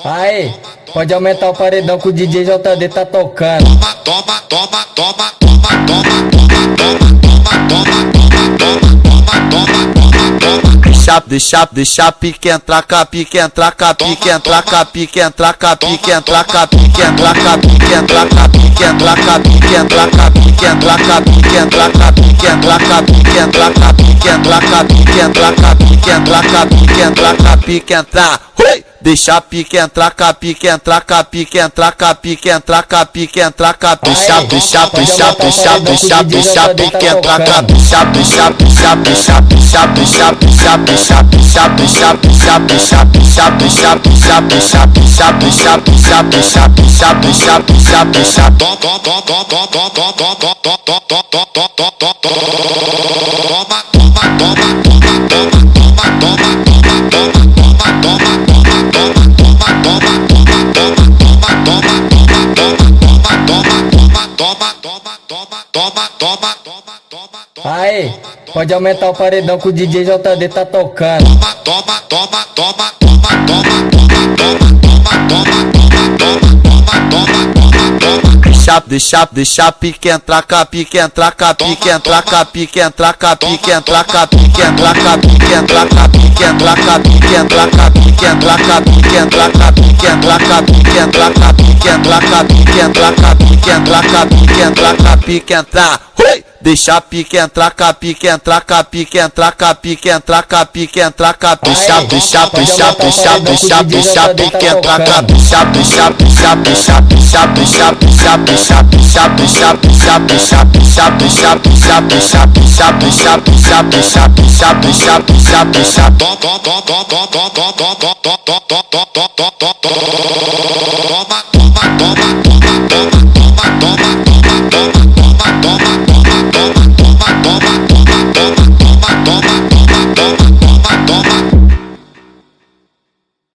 Aí, pode aumentar o paredão que o DJ JD tá tocando. Deixa a pique entrar, pique entrar, pique entrar, pique entrar, pique entrar, pique entrar, pique entrar, pique entrar, pique entrar, pique entrar, pique entrar, pique entrar, pique entrar, pique entrar, pique entrar, pique entrar, pique entrar, pique entrar. Deixa a pique entrar, pique entrar, pique entrar, pique entrar, pique entrar, deixa a pique entrar, deixa a pique entrar, Aí, pode aumentar o paredão que o DJ JD tá tocando. Deixa a pique entrar, pique entrar, pique entrar, pique entrar, pique entrar, pique entrar, pique entrar, pique entrar, pique entrar, pique entrar, pique entrar, pique entrar, pique entrar, pique entrar, pique entrar, pique entrar, pique entrar, pique entrar. Deixa a pique entrar, pique entrar, pique entrar, pique entrar, pique entrar, deixa a pique entrar, deixa a pique entrar, Toma.